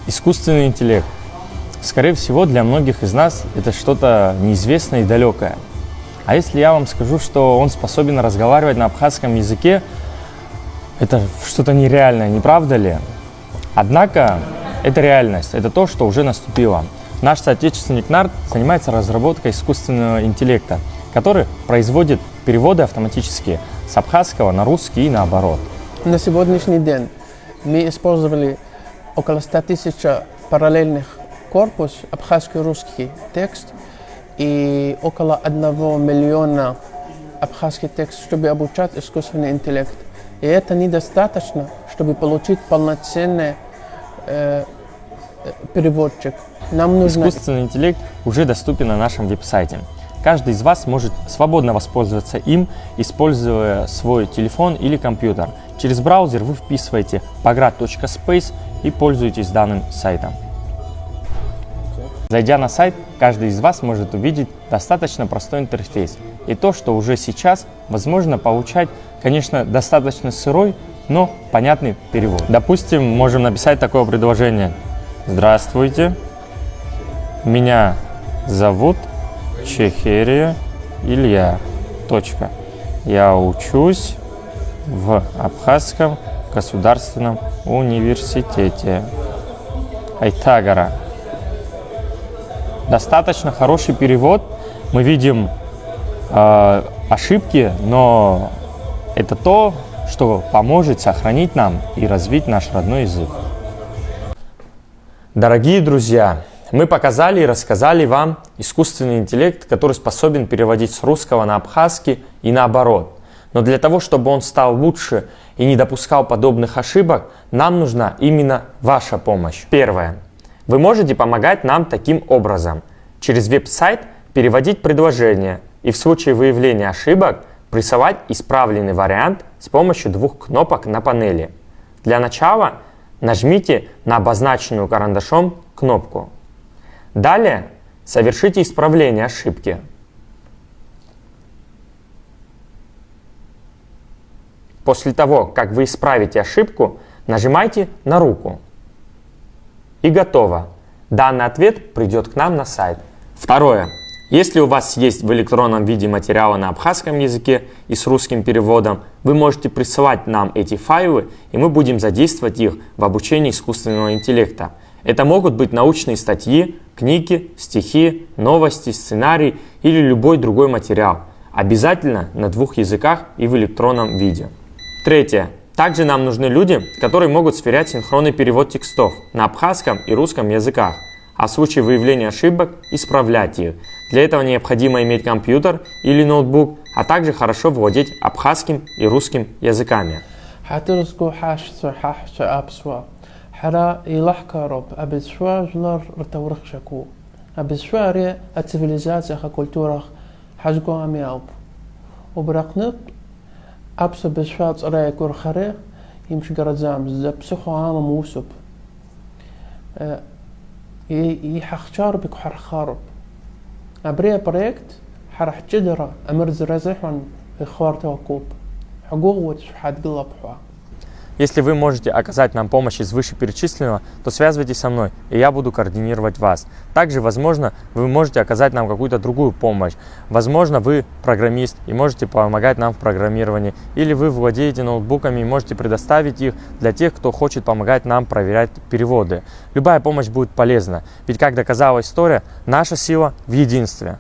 Искусственный интеллект. Скорее всего, для многих из нас это что-то неизвестное и далекое. А если я вам скажу, что он способен разговаривать на абхазском языке, это что-то нереальное, не правда ли? Однако, это реальность, это то, что уже наступило. Наш соотечественник НАРТ занимается разработкой искусственного интеллекта, который производит переводы автоматически с абхазского на русский и наоборот. На сегодняшний день мы использовали около 100 тысяч параллельных корпус, абхазский и русский текст, и около 1 миллиона абхазский текст, чтобы обучать искусственный интеллект. И это недостаточно, чтобы получить полноценный переводчик. Нам нужно... Искусственный интеллект уже доступен на нашем веб-сайте. Каждый из вас может свободно воспользоваться им, используя свой телефон или компьютер. Через браузер вы вписываете pograd.space и пользуетесь данным сайтом. Зайдя на сайт, каждый из вас может увидеть достаточно простой интерфейс. И то, что уже сейчас возможно получать, конечно, достаточно сырой, но понятный перевод. Допустим, можем написать такое предложение. Здравствуйте, меня зовут Чехерия Илья. Точка. Я учусь в Абхазском государственном университете Айтагара. Достаточно хороший перевод. Мы видим ошибки, но это то, что поможет сохранить нам и развить наш родной язык. Дорогие друзья, мы показали и рассказали вам искусственный интеллект, который способен переводить с русского на абхазский и наоборот. Но для того, чтобы он стал лучше и не допускал подобных ошибок, нам нужна именно ваша помощь. Первое. Вы можете помогать нам таким образом. Через веб-сайт переводить предложения и в случае выявления ошибок прессовать исправленный вариант с помощью 2 кнопок на панели. Для начала нажмите на обозначенную карандашом кнопку. Далее совершите исправление ошибки. После того, как вы исправите ошибку, нажимайте на руку. И готово. Данный ответ придет к нам на сайт. Второе. Если у вас есть в электронном виде материалы на абхазском языке и с русским переводом, вы можете присылать нам эти файлы, и мы будем задействовать их в обучении искусственного интеллекта. Это могут быть научные статьи, книги, стихи, новости, сценарий или любой другой материал. Обязательно на 2 языках и в электронном виде. Третье. Также нам нужны люди, которые могут сверять синхронный перевод текстов на абхазском и русском языках, а в случае выявления ошибок исправлять их. Для этого необходимо иметь компьютер или ноутбук, а также хорошо владеть абхазским и русским языками. Абсо бешвац рая курхаре имш гарадзам за психоама мусуп и хахчар бикхархарб абрия проект харахчидра амрз разихан бихвартавкуб хагугут хадглабха. Если вы можете оказать нам помощь из вышеперечисленного, то связывайтесь со мной, и я буду координировать вас. Также, возможно, вы можете оказать нам какую-то другую помощь. Возможно, вы программист и можете помогать нам в программировании. Или вы владеете ноутбуками и можете предоставить их для тех, кто хочет помогать нам проверять переводы. Любая помощь будет полезна, ведь, как доказала история, наша сила в единстве.